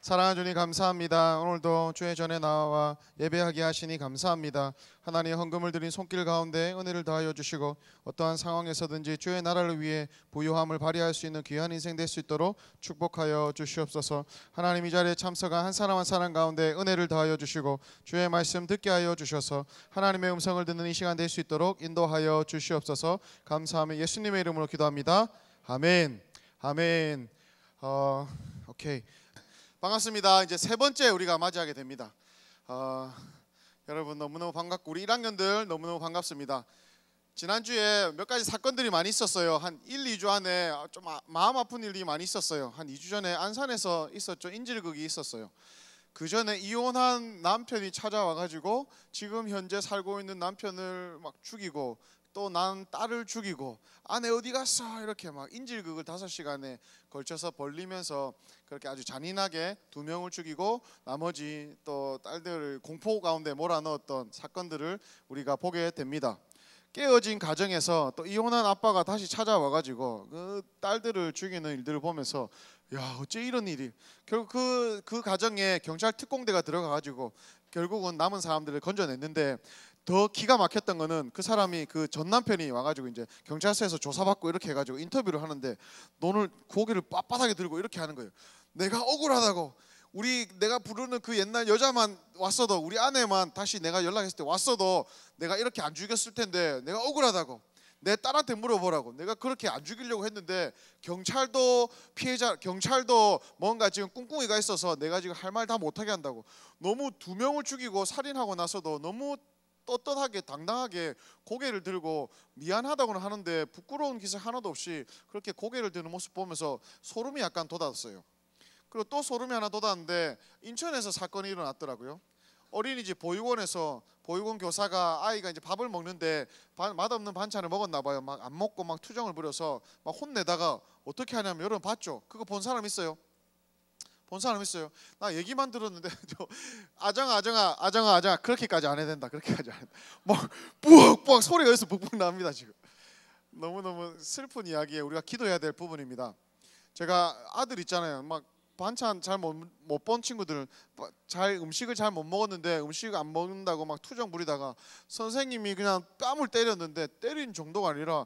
사랑하는 주님 감사합니다. 오늘도 주의 전에 나와 예배하게 하시니 감사합니다. 하나님의 헌금을 드린 손길 가운데 은혜를 더하여 주시고 어떠한 상황에서든지 주의 나라를 위해 부요함을 발휘할 수 있는 귀한 인생 될 수 있도록 축복하여 주시옵소서. 하나님 이 자리에 참석한 한 사람 한 사람 가운데 은혜를 더하여 주시고 주의 말씀 듣게 하여 주셔서 하나님의 음성을 듣는 이 시간 될 수 있도록 인도하여 주시옵소서. 감사하며 예수님의 이름으로 기도합니다. 아멘. 아멘. 오케이. 반갑습니다. 이제 세 번째 우리가 맞이하게 됩니다. 여러분 너무너무 반갑고 우리 1학년들 너무너무 반갑습니다. 지난주에 몇 가지 사건들이 많이 있었어요. 한 1, 2주 안에 좀 마음 아픈 일이 많이 있었어요. 한 2주 전에 안산에서 있었죠. 인질극이 있었어요. 그 전에 이혼한 남편이 찾아와가지고 지금 현재 살고 있는 남편을 막 죽이고 또 난 딸을 죽이고 아내 어디 갔어 이렇게 막 인질극을 5시간에 걸쳐서 벌리면서 그렇게 아주 잔인하게 2명을 죽이고 나머지 또 딸들을 공포 가운데 몰아넣었던 사건들을 우리가 보게 됩니다. 깨어진 가정에서 또 이혼한 아빠가 다시 찾아와가지고 그 딸들을 죽이는 일들을 보면서 야 어째 이런 일이. 결국 그 가정에 경찰 특공대가 들어가가지고 결국은 남은 사람들을 건져냈는데 더 기가 막혔던 거는 그 사람이 그 전 남편이 와가지고 이제 경찰서에서 조사받고 이렇게 해가지고 인터뷰를 하는데 눈을 고개를 빳빳하게 들고 이렇게 하는 거예요. 내가 억울하다고. 내가 부르는 그 옛날 여자만 왔어도 우리 아내만 다시 내가 연락했을 때 왔어도 내가 이렇게 안 죽였을 텐데 내가 억울하다고. 내 딸한테 물어보라고. 내가 그렇게 안 죽이려고 했는데 경찰도 뭔가 지금 꿍꿍이가 있어서 내가 지금 할 말 다 못하게 한다고. 너무 2명을 죽이고 살인하고 나서도 너무 떳떳하게 당당하게 고개를 들고 미안하다고는 하는데 부끄러운 기색 하나도 없이 그렇게 고개를 드는 모습 보면서 소름이 약간 돋았어요. 그리고 또 소름이 하나 돋았는데 인천에서 사건이 일어났더라고요. 어린이집 보육원에서 보육원 교사가 아이가 이제 밥을 먹는데 맛없는 반찬을 먹었나 봐요. 막 안 먹고 막 투정을 부려서 막 혼내다가 어떻게 하냐면 여러분 봤죠? 그거 본 사람 있어요? 본 사람 있어요? 나 얘기만 들었는데 아정아 그렇게까지 안 해야 된다. 그렇게까지 안 해야 된다. 막 뿌악뿌악 소리가 여기서 북북 납니다. 지금 너무너무 슬픈 이야기에 우리가 기도해야 될 부분입니다. 제가 아들 있잖아요. 막 반찬 잘 못 본 친구들 잘 음식을 잘 못 먹었는데 음식 안 먹는다고 막 투정 부리다가 선생님이 그냥 뺨을 때렸는데 때린 정도가 아니라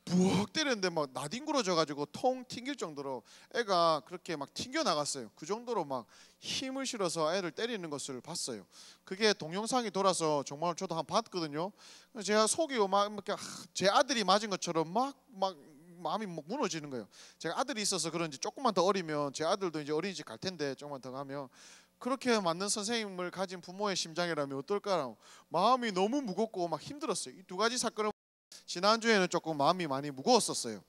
부엌 때렸는데 막 나뒹굴어져가지고 통 튕길 정도로 애가 그렇게 막 튕겨 나갔어요. 그 정도로 막 힘을 실어서 애를 때리는 것을 봤어요. 그게 동영상이 돌아서 정말 저도 한 번 봤거든요. 제가 속이 막 이렇게 제 아들이 맞은 것처럼 막 마음이 무너지는 거예요. 제가 아들이 있어서 그런지 조금만 더 어리면 제 아들도 이제 어린이집 갈 텐데 조금만 더 가면 그렇게 맞는 선생님을 가진 부모의 심장이라면 어떨까라고 마음이 너무 무겁고 막 힘들었어요. 이 2가지 사건을 지난주에는 조금 마음이 많이 무거웠었어요.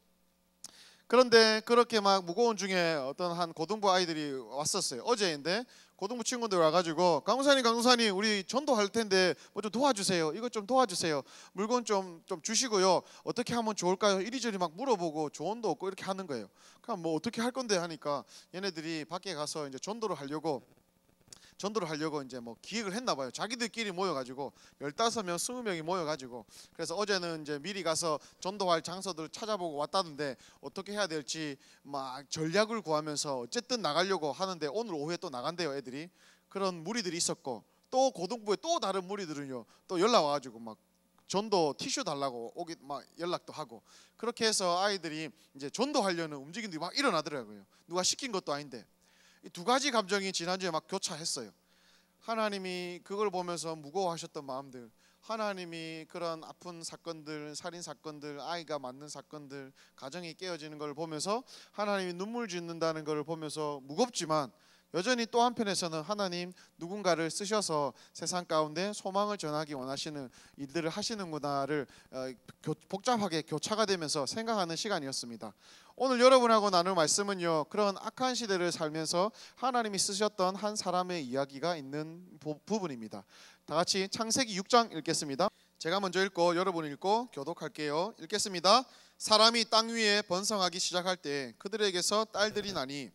그런데 그렇게 막 무거운 중에 어떤 한 고등부 아이들이 왔었어요. 어제인데 고등부 친구들 와가지고 강동사님 우리 전도할 텐데 뭐 좀 도와주세요. 이것 좀 도와주세요. 물건 좀 주시고요. 어떻게 하면 좋을까요? 이리저리 막 물어보고 조언도 얻고 이렇게 하는 거예요. 그럼 뭐 어떻게 할 건데 하니까 얘네들이 밖에 가서 이제 전도를 하려고 이제 뭐 기획을 했나 봐요. 자기들끼리 모여가지고 15명, 20명이 모여가지고 그래서 어제는 이제 미리 가서 전도할 장소들을 찾아보고 왔다는데 어떻게 해야 될지 막 전략을 구하면서 어쨌든 나가려고 하는데 오늘 오후에 또 나간대요. 애들이. 그런 무리들이 있었고 또 고등부에 또 다른 무리들은요 또 연락 와가지고 막 전도 티슈 달라고 오기 막 연락도 하고 그렇게 해서 아이들이 이제 전도하려는 움직임들이 막 일어나더라고요. 누가 시킨 것도 아닌데. 이 2가지 감정이 지난주에 막 교차했어요. 하나님이 그걸 보면서 무거워하셨던 마음들, 하나님이 그런 아픈 사건들, 살인 사건들, 아이가 맞는 사건들, 가정이 깨어지는 걸 보면서 하나님이 눈물 짓는다는 걸 보면서 무겁지만 여전히 또 한편에서는 하나님 누군가를 쓰셔서 세상 가운데 소망을 전하기 원하시는 일들을 하시는구나를 복잡하게 교차가 되면서 생각하는 시간이었습니다. 오늘 여러분하고 나눌 말씀은요 그런 악한 시대를 살면서 하나님이 쓰셨던 한 사람의 이야기가 있는 부분입니다. 다 같이 창세기 6장 읽겠습니다. 제가 먼저 읽고 여러분 읽고 교독할게요. 읽겠습니다. 사람이 땅 위에 번성하기 시작할 때 그들에게서 딸들이 나니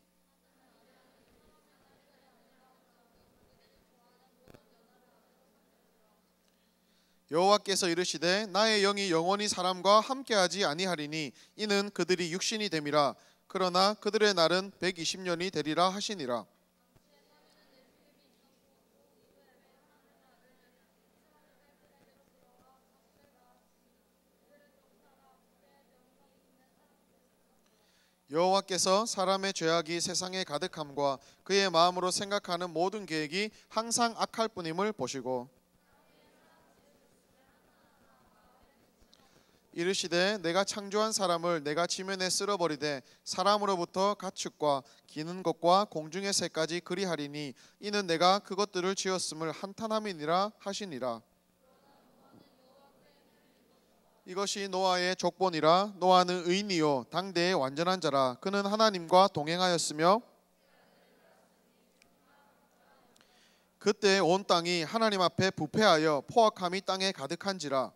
여호와께서 이르시되 나의 영이 영원히 사람과 함께하지 아니하리니 이는 그들이 육신이 됨이라. 그러나 그들의 날은 120년이 되리라 하시니라. 여호와께서 사람의 죄악이 세상에 가득함과 그의 마음으로 생각하는 모든 계획이 항상 악할 뿐임을 보시고 이르시되 내가 창조한 사람을 내가 지면에 쓸어버리되 사람으로부터 가축과 기는 것과 공중의 새까지 그리하리니 이는 내가 그것들을 지었음을 한탄함이니라 하시니라. 이것이 노아의 족본이라. 노아는 의인이요 당대의 완전한 자라. 그는 하나님과 동행하였으며 그때 온 땅이 하나님 앞에 부패하여 포악함이 땅에 가득한지라.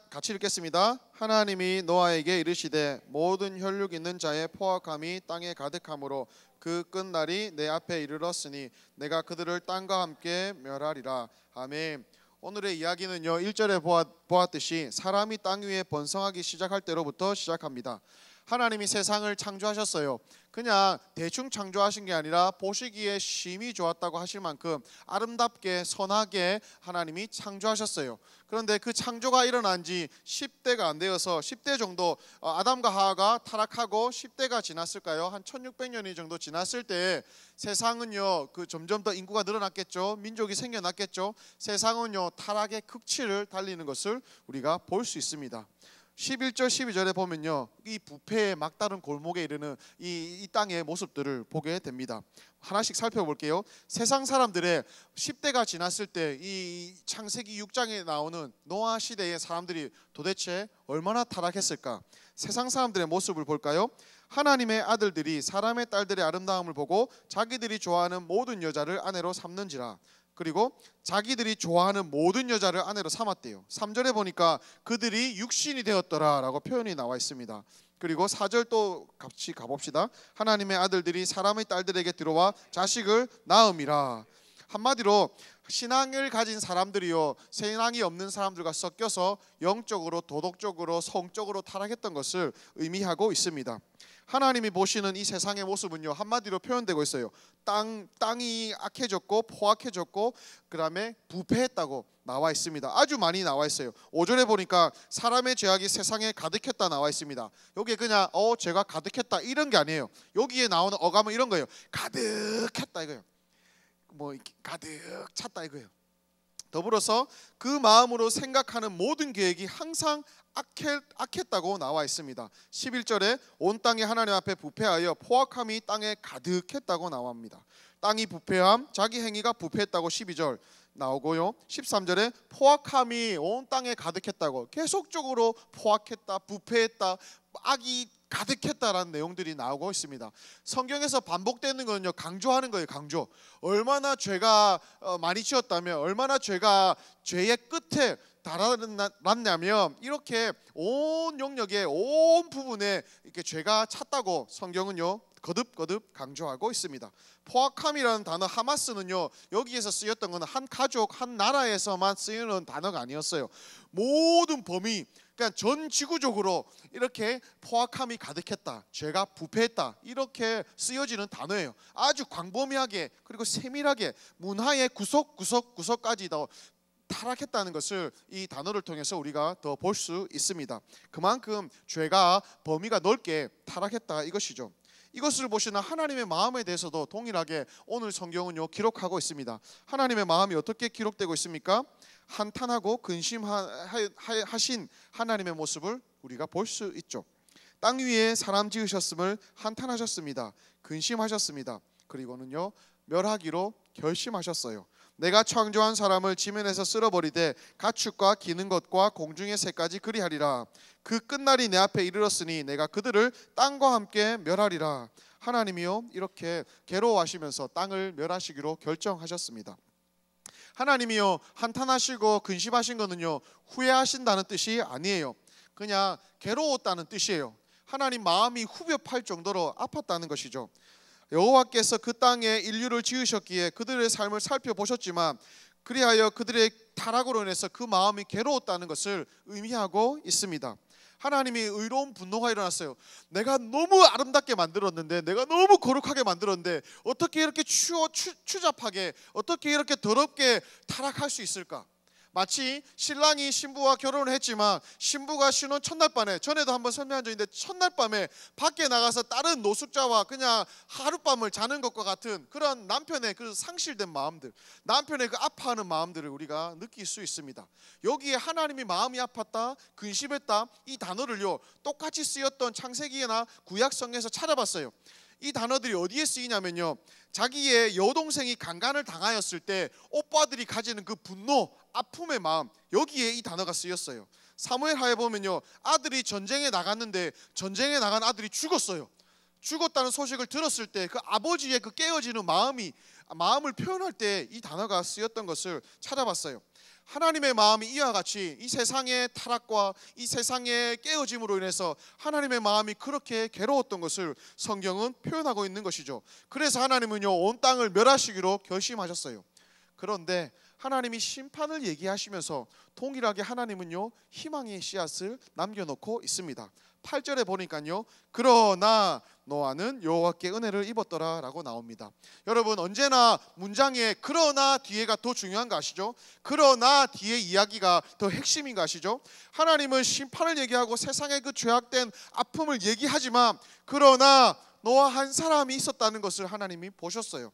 같이 읽겠습니다. 하나님이 노아에게 이르시되 모든 혈육 있는 자의 포악함이 땅에 가득하므로 그 끝날이 내 앞에 이르렀으니 내가 그들을 땅과 함께 멸하리라. 아멘. 오늘의 이야기는요 1절에 보았듯이 사람이 땅 위에 번성하기 시작할 때로부터 시작합니다. 하나님이 세상을 창조하셨어요. 그냥 대충 창조하신 게 아니라 보시기에 심히 좋았다고 하실 만큼 아름답게 선하게 하나님이 창조하셨어요. 그런데 그 창조가 일어난 지 10대가 안 되어서 10대 정도 아담과 하와가 타락하고 10대가 지났을까요? 한 1600년이 정도 지났을 때 세상은요 점점 더 인구가 늘어났겠죠. 민족이 생겨났겠죠. 세상은요 타락의 극치를 달리는 것을 우리가 볼 수 있습니다. 11절 12절에 보면요 이 부패의 막다른 골목에 이르는 이 땅의 모습들을 보게 됩니다. 하나씩 살펴볼게요. 세상 사람들의 10대가 지났을 때 이 창세기 6장에 나오는 노아 시대의 사람들이 도대체 얼마나 타락했을까? 세상 사람들의 모습을 볼까요? 하나님의 아들들이 사람의 딸들의 아름다움을 보고 자기들이 좋아하는 모든 여자를 아내로 삼는지라. 그리고 자기들이 좋아하는 모든 여자를 아내로 삼았대요. 3절에 보니까 그들이 육신이 되었더라 라고 표현이 나와 있습니다. 그리고 4절 또 같이 가봅시다. 하나님의 아들들이 사람의 딸들에게 들어와 자식을 낳음이라. 한마디로 신앙을 가진 사람들이요 신앙이 없는 사람들과 섞여서 영적으로 도덕적으로 성적으로 타락했던 것을 의미하고 있습니다. 하나님이 보시는 이 세상의 모습은요 한마디로 표현되고 있어요. 땅이 악해졌고 포악해졌고 그 다음에 부패했다고 나와 있습니다. 아주 많이 나와 있어요. 5절에 보니까 사람의 죄악이 세상에 가득했다 나와 있습니다. 여기에 그냥 죄가 가득했다 이런 게 아니에요. 여기에 나오는 어감은 이런 거예요. 가득했다 이거예요. 뭐 가득 찼다 이거예요. 더불어서 그 마음으로 생각하는 모든 계획이 항상 악했다고 나와 있습니다. 11절에 온 땅이 하나님 앞에 부패하여 포악함이 땅에 가득했다고 나옵니다. 땅이 부패함, 자기 행위가 부패했다고 12절 나오고요. 13절에 포악함이 온 땅에 가득했다고 계속적으로 포악했다, 부패했다, 악이 가득했다라는 내용들이 나오고 있습니다. 성경에서 반복되는 거는요 강조하는 거예요. 강조. 얼마나 죄가 많이 지었다면 얼마나 죄가 죄의 끝에 달아났냐면 이렇게 온 영역의 온 부분에 이렇게 죄가 찼다고 성경은요 거듭거듭 강조하고 있습니다. 포악함이라는 단어 하마스는요 여기에서 쓰였던 것은 한 가족 한 나라에서만 쓰이는 단어가 아니었어요. 모든 범위 그러니까 전 지구적으로 이렇게 포악함이 가득했다, 죄가 부패했다 이렇게 쓰여지는 단어예요. 아주 광범위하게 그리고 세밀하게 문화의 구석구석까지 더 타락했다는 것을 이 단어를 통해서 우리가 더 볼 수 있습니다. 그만큼 죄가 범위가 넓게 타락했다 이것이죠. 이것을 보시는 하나님의 마음에 대해서도 동일하게 오늘 성경은요 기록하고 있습니다. 하나님의 마음이 어떻게 기록되고 있습니까? 한탄하고 근심하신 하나님의 모습을 우리가 볼 수 있죠. 땅 위에 사람 지으셨음을 한탄하셨습니다. 근심하셨습니다. 그리고는요 멸하기로 결심하셨어요. 내가 창조한 사람을 지면에서 쓸어버리되 가축과 기는 것과 공중의 새까지 그리하리라. 그 끝날이 내 앞에 이르렀으니 내가 그들을 땅과 함께 멸하리라. 하나님이요 이렇게 괴로워하시면서 땅을 멸하시기로 결정하셨습니다. 하나님이요 한탄하시고 근심하신 거는요 후회하신다는 뜻이 아니에요. 그냥 괴로웠다는 뜻이에요. 하나님 마음이 후벼팔 정도로 아팠다는 것이죠. 여호와께서 그 땅에 인류를 지으셨기에 그들의 삶을 살펴보셨지만 그리하여 그들의 타락으로 인해서 그 마음이 괴로웠다는 것을 의미하고 있습니다. 하나님이 의로운 분노가 일어났어요. 내가 너무 아름답게 만들었는데 내가 너무 거룩하게 만들었는데 어떻게 이렇게 추잡하게 어떻게 이렇게 더럽게 타락할 수 있을까? 마치 신랑이 신부와 결혼을 했지만 신부가 신혼 첫날 밤에, 전에도 한번 설명한 적인데, 첫날 밤에 밖에 나가서 다른 노숙자와 그냥 하룻밤을 자는 것과 같은 그런 남편의 그 상실된 마음들, 남편의 그 아파하는 마음들을 우리가 느낄 수 있습니다. 여기에 하나님이 마음이 아팠다, 근심했다, 이 단어를요 똑같이 쓰였던 창세기나 구약성에서 찾아봤어요. 이 단어들이 어디에 쓰이냐면요, 자기의 여동생이 강간을 당하였을 때 오빠들이 가지는 그 분노, 아픔의 마음, 여기에 이 단어가 쓰였어요. 사무엘하에 보면요, 아들이 전쟁에 나갔는데 전쟁에 나간 아들이 죽었어요. 죽었다는 소식을 들었을 때 그 아버지의 그 깨어지는 마음을 표현할 때 이 단어가 쓰였던 것을 찾아봤어요. 하나님의 마음이 이와 같이 이 세상의 타락과 이 세상의 깨어짐으로 인해서 하나님의 마음이 그렇게 괴로웠던 것을 성경은 표현하고 있는 것이죠. 그래서 하나님은요 온 땅을 멸하시기로 결심하셨어요. 그런데 하나님이 심판을 얘기하시면서 동일하게 하나님은요 희망의 씨앗을 남겨놓고 있습니다. 8절에 보니까요, 그러나 노아는 여호와께 은혜를 입었더라 라고 나옵니다. 여러분, 언제나 문장에 그러나 뒤에가 더 중요한 거 아시죠? 그러나 뒤의 이야기가 더 핵심인 거 아시죠? 하나님은 심판을 얘기하고 세상의 그 죄악된 아픔을 얘기하지만 그러나 노아 한 사람이 있었다는 것을 하나님이 보셨어요.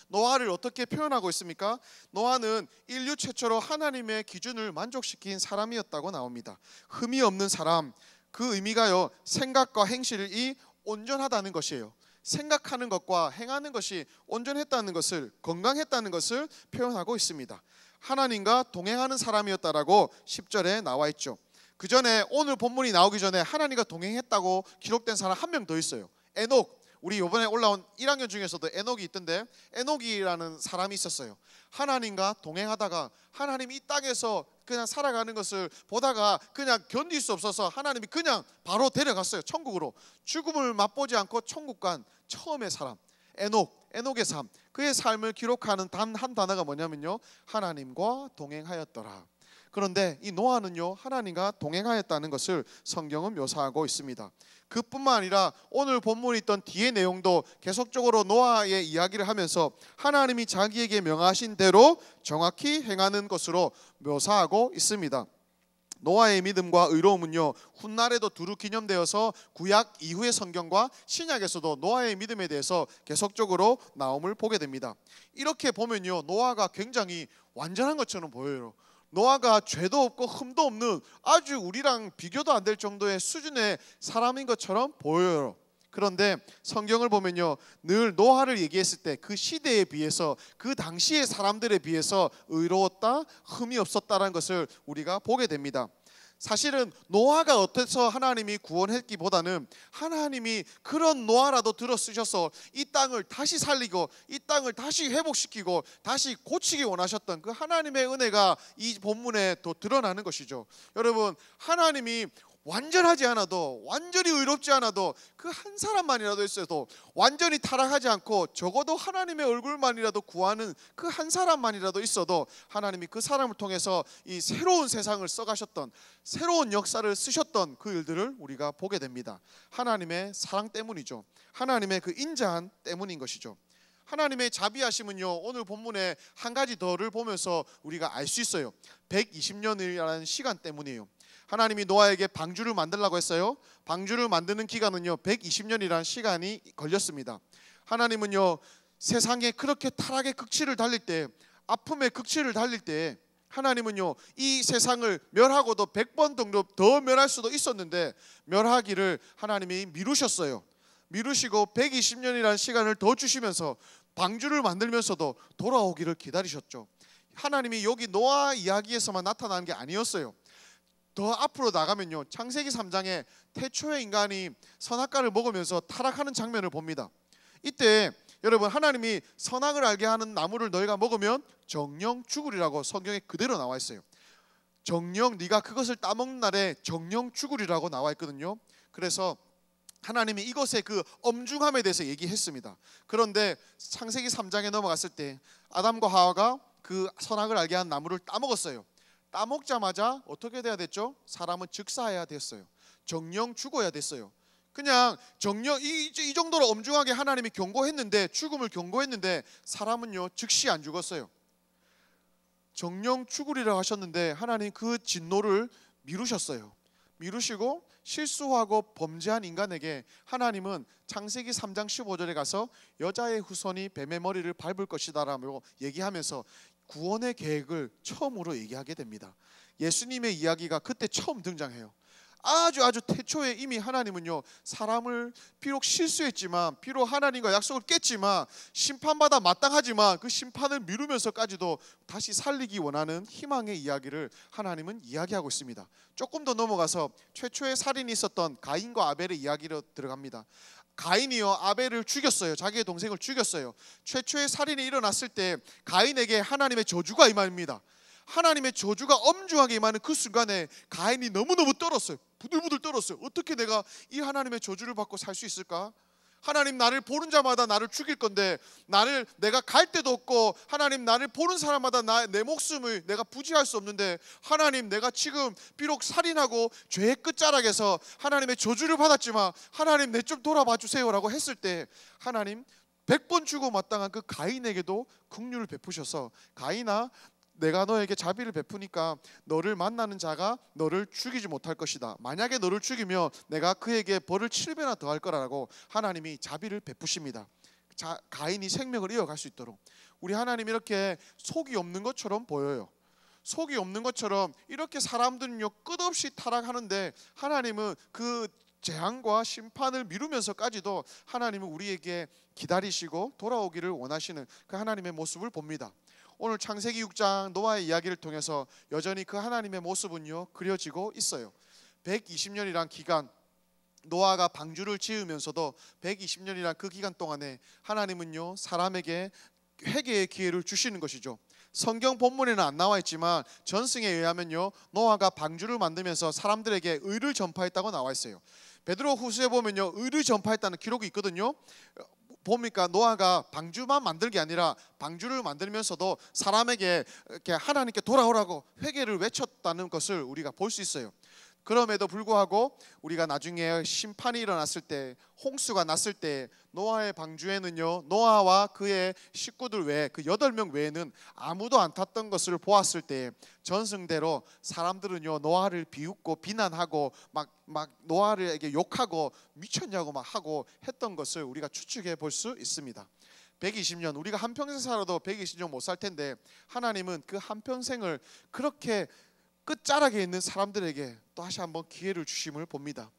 노아를 어떻게 표현하고 있습니까? 노아는 인류 최초로 하나님의 기준을 만족시킨 사람이었다고 나옵니다. 흠이 없는 사람, 그 의미가요 생각과 행실이 온전하다는 것이에요. 생각하는 것과 행하는 것이 온전했다는 것을, 건강했다는 것을 표현하고 있습니다. 하나님과 동행하는 사람이었다라고 10절에 나와 있죠. 그 전에 오늘 본문이 나오기 전에 하나님과 동행했다고 기록된 사람 한 명 더 있어요. 에녹. 우리 이번에 올라온 1학년 중에서도 에녹이 있던데, 에녹이라는 사람이 있었어요. 하나님과 동행하다가 하나님이 이 땅에서 그냥 살아가는 것을 보다가 그냥 견딜 수 없어서 하나님이 그냥 바로 데려갔어요. 천국으로. 죽음을 맛보지 않고 천국 간 처음의 사람 에녹의 삶, 그의 삶을 기록하는 단 한 단어가 뭐냐면요, 하나님과 동행하였더라. 그런데 이 노아는요 하나님과 동행하였다는 것을 성경은 묘사하고 있습니다. 그뿐만 아니라 오늘 본문에 있던 뒤의 내용도 계속적으로 노아의 이야기를 하면서 하나님이 자기에게 명하신 대로 정확히 행하는 것으로 묘사하고 있습니다. 노아의 믿음과 의로움은요 훗날에도 두루 기념되어서 구약 이후의 성경과 신약에서도 노아의 믿음에 대해서 계속적으로 나옴을 보게 됩니다. 이렇게 보면요 노아가 굉장히 완전한 것처럼 보여요. 노아가 죄도 없고 흠도 없는 아주 우리랑 비교도 안 될 정도의 수준의 사람인 것처럼 보여요. 그런데 성경을 보면요 늘 노아를 얘기했을 때 그 시대에 비해서, 그 당시의 사람들에 비해서 의로웠다, 흠이 없었다는 것을 우리가 보게 됩니다. 사실은 노아가 어때서 하나님이 구원했기보다는 하나님이 그런 노아라도 들어 쓰셔서 이 땅을 다시 살리고 이 땅을 다시 회복시키고 다시 고치기 원하셨던 그 하나님의 은혜가 이 본문에 더 드러나는 것이죠. 여러분, 하나님이 완전하지 않아도, 완전히 의롭지 않아도 그 한 사람만이라도 있어도, 완전히 타락하지 않고 적어도 하나님의 얼굴만이라도 구하는 그 한 사람만이라도 있어도 하나님이 그 사람을 통해서 이 새로운 세상을 써가셨던, 새로운 역사를 쓰셨던 그 일들을 우리가 보게 됩니다. 하나님의 사랑 때문이죠. 하나님의 그 인자한 때문인 것이죠. 하나님의 자비하심은요 오늘 본문에 한 가지 더를 보면서 우리가 알 수 있어요. 120년이라는 시간 때문이에요. 하나님이 노아에게 방주를 만들라고 했어요. 방주를 만드는 기간은요 120년이라는 시간이 걸렸습니다. 하나님은요 세상에 그렇게 타락의 극치를 달릴 때, 아픔의 극치를 달릴 때 하나님은요 이 세상을 멸하고도 100번 정도 더 멸할 수도 있었는데 멸하기를 하나님이 미루셨어요. 미루시고 120년이라는 시간을 더 주시면서 방주를 만들면서도 돌아오기를 기다리셨죠. 하나님이 여기 노아 이야기에서만 나타나는 게 아니었어요. 더 앞으로 나가면요 창세기 3장에 태초의 인간이 선악과를 먹으면서 타락하는 장면을 봅니다. 이때 여러분, 하나님이 선악을 알게 하는 나무를 너희가 먹으면 정령 죽으리라고 성경에 그대로 나와 있어요. 정령, 네가 그것을 따먹는 날에 정령 죽으리라고 나와 있거든요. 그래서 하나님이 이것의 그 엄중함에 대해서 얘기했습니다. 그런데 창세기 3장에 넘어갔을 때 아담과 하와가 그 선악을 알게 한 나무를 따먹었어요. 따먹자마자 어떻게 돼야 됐죠? 사람은 즉사해야 됐어요. 정령 죽어야 됐어요. 그냥 정령 이 정도로 엄중하게 하나님이 경고했는데, 죽음을 경고했는데 사람은요 즉시 안 죽었어요. 정령 죽으리라 하셨는데 하나님 그 진노를 미루셨어요. 미루시고 실수하고 범죄한 인간에게 하나님은 창세기 3장 15절에 가서 여자의 후손이 뱀의 머리를 밟을 것이다라고 얘기하면서 구원의 계획을 처음으로 얘기하게 됩니다. 예수님의 이야기가 그때 처음 등장해요. 아주 태초에 이미 하나님은요, 사람을 비록 실수했지만, 비록 하나님과 약속을 깼지만, 심판받아 마땅하지만 그 심판을 미루면서까지도 다시 살리기 원하는 희망의 이야기를 하나님은 이야기하고 있습니다. 조금 더 넘어가서 최초의 살인이 있었던 가인과 아벨의 이야기로 들어갑니다. 가인이요, 아벨을 죽였어요. 자기의 동생을 죽였어요. 최초의 살인이 일어났을 때 가인에게 하나님의 저주가 임합니다. 하나님의 저주가 엄중하게 임하는 그 순간에 가인이 너무너무 떨었어요. 부들부들 떨었어요. 어떻게 내가 이 하나님의 저주를 받고 살 수 있을까? 하나님, 나를 보는 자마다 나를 죽일 건데 내가 갈 데도 없고, 하나님, 나를 보는 사람마다 내 목숨을 내가 부지할 수 없는데, 하나님, 내가 지금 비록 살인하고 죄의 끝자락에서 하나님의 저주를 받았지만 하나님, 내 좀 돌아봐 주세요라고 했을 때 하나님 100번 주고 마땅한 그 가인에게도 긍휼을 베푸셔서, 가인아, 내가 너에게 자비를 베푸니까 너를 만나는 자가 너를 죽이지 못할 것이다. 만약에 너를 죽이면 내가 그에게 벌을 7배나 더할 거라고 하나님이 자비를 베푸십니다. 가인이 생명을 이어갈 수 있도록. 우리 하나님 이렇게 속이 없는 것처럼 보여요. 속이 없는 것처럼 이렇게 사람들은요 끝없이 타락하는데, 하나님은 그 재앙과 심판을 미루면서까지도 하나님은 우리에게 기다리시고 돌아오기를 원하시는 그 하나님의 모습을 봅니다. 오늘 창세기 6장 노아의 이야기를 통해서 여전히 그 하나님의 모습은요 그려지고 있어요. 120년이란 기간, 노아가 방주를 지으면서도 120년이란 그 기간 동안에 하나님은요 사람에게 회개의 기회를 주시는 것이죠. 성경 본문에는 안 나와 있지만 전승에 의하면요, 노아가 방주를 만들면서 사람들에게 의를 전파했다고 나와 있어요. 베드로 후서에 보면요 의를 전파했다는 기록이 있거든요. 보니까 노아가 방주만 만들게 아니라 방주를 만들면서도 사람에게 이렇게 하나님께 돌아오라고 회개를 외쳤다는 것을 우리가 볼 수 있어요. 그럼에도 불구하고 우리가 나중에 심판이 일어났을 때, 홍수가 났을 때 노아의 방주에는요 노아와 그의 식구들 외에 그 8명 외에는 아무도 안 탔던 것을 보았을 때 전승대로 사람들은요 노아를 비웃고 비난하고 막 노아에게 욕하고 미쳤냐고 막 하고 했던 것을 우리가 추측해 볼 수 있습니다. 120년, 우리가 한평생 살아도 120년 못 살 텐데 하나님은 그 한평생을 그렇게 끝자락에 있는 사람들에게 또 다시 한번 기회를 주심을 봅니다.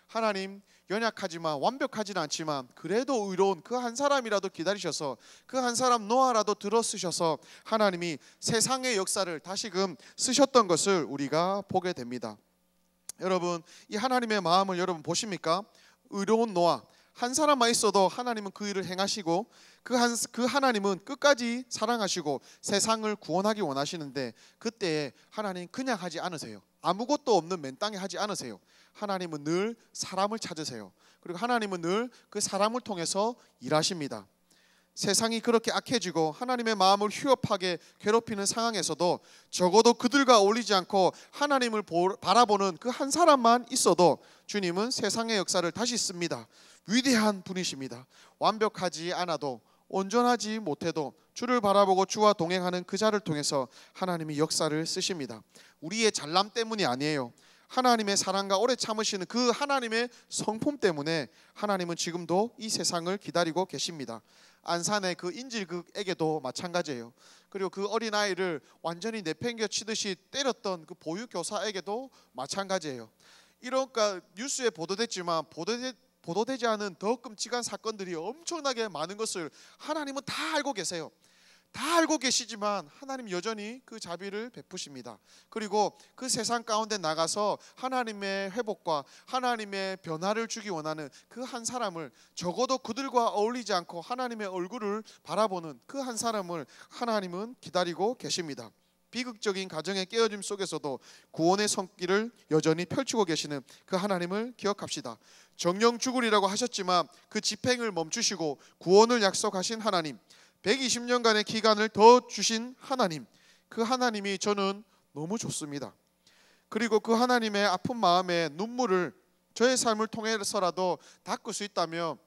하나님, 연약하지만 완벽하지는 않지만 그래도 의로운 그 한 사람이라도 기다리셔서 그 한 사람 노아라도 들어쓰셔서 하나님이 세상의 역사를 다시금 쓰셨던 것을 우리가 보게 됩니다. 여러분, 이 하나님의 마음을 여러분 보십니까? 의로운 노아 한 사람만 있어도 하나님은 그 일을 행하시고 그 하나님은 끝까지 사랑하시고 세상을 구원하기 원하시는데, 그때에 하나님 그냥 하지 않으세요. 아무것도 없는 맨 땅에 하지 않으세요. 하나님은 늘 사람을 찾으세요. 그리고 하나님은 늘 그 사람을 통해서 일하십니다. 세상이 그렇게 악해지고 하나님의 마음을 휴업하게 괴롭히는 상황에서도 적어도 그들과 어울리지 않고 하나님을 바라보는 그 한 사람만 있어도 주님은 세상의 역사를 다시 씁니다. 위대한 분이십니다. 완벽하지 않아도, 온전하지 못해도 주를 바라보고 주와 동행하는 그 자를 통해서 하나님이 역사를 쓰십니다. 우리의 잘남 때문이 아니에요. 하나님의 사랑과 오래 참으시는 그 하나님의 성품 때문에 하나님은 지금도 이 세상을 기다리고 계십니다. 안산의 그 인질극에게도 마찬가지예요. 그리고 그 어린아이를 완전히 내팽겨 치듯이 때렸던 그 보육교사에게도 마찬가지예요. 이런가 뉴스에 보도됐지만 보도되지 않은 더 끔찍한 사건들이 엄청나게 많은 것을 하나님은 다 알고 계세요. 다 알고 계시지만 하나님 여전히 그 자비를 베푸십니다. 그리고 그 세상 가운데 나가서 하나님의 회복과 하나님의 변화를 주기 원하는 그 한 사람을, 적어도 그들과 어울리지 않고 하나님의 얼굴을 바라보는 그 한 사람을 하나님은 기다리고 계십니다. 비극적인 가정의 깨어짐 속에서도 구원의 손길을 여전히 펼치고 계시는 그 하나님을 기억합시다. 정령 죽으리라고 하셨지만 그 집행을 멈추시고 구원을 약속하신 하나님, 120년간의 기간을 더 주신 하나님, 그 하나님이 저는 너무 좋습니다. 그리고 그 하나님의 아픈 마음에 눈물을 저의 삶을 통해서라도 닦을 수 있다며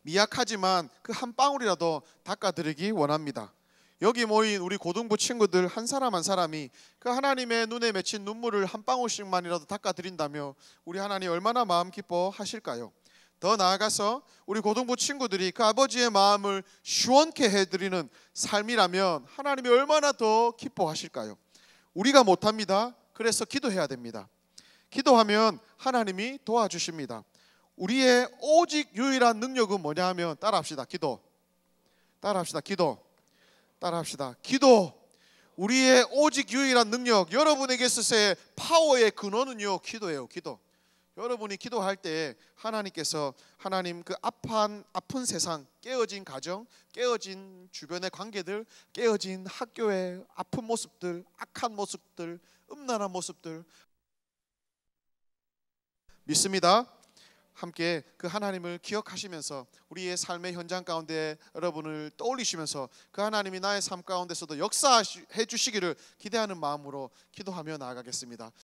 미약하지만 그 한 방울이라도 닦아드리기 원합니다. 여기 모인 우리 고등부 친구들 한 사람 한 사람이 그 하나님의 눈에 맺힌 눈물을 한 방울씩만이라도 닦아드린다며 우리 하나님 얼마나 마음 기뻐하실까요? 더 나아가서 우리 고등부 친구들이 그 아버지의 마음을 시원케 해드리는 삶이라면 하나님이 얼마나 더 기뻐하실까요? 우리가 못합니다. 그래서 기도해야 됩니다. 기도하면 하나님이 도와주십니다. 우리의 오직 유일한 능력은 뭐냐 하면 따라합시다. 기도. 따라합시다. 기도. 따라합시다. 기도. 우리의 오직 유일한 능력, 여러분에게 있어서의 파워의 근원은요, 기도예요. 기도. 여러분이 기도할 때 하나님께서 하나님 그 아픈 세상, 깨어진 가정, 깨어진 주변의 관계들, 깨어진 학교의 아픈 모습들, 악한 모습들, 음란한 모습들 믿습니다. 함께 그 하나님을 기억하시면서 우리의 삶의 현장 가운데 여러분을 떠올리시면서 그 하나님이 나의 삶 가운데서도 역사해 주시기를 기대하는 마음으로 기도하며 나아가겠습니다.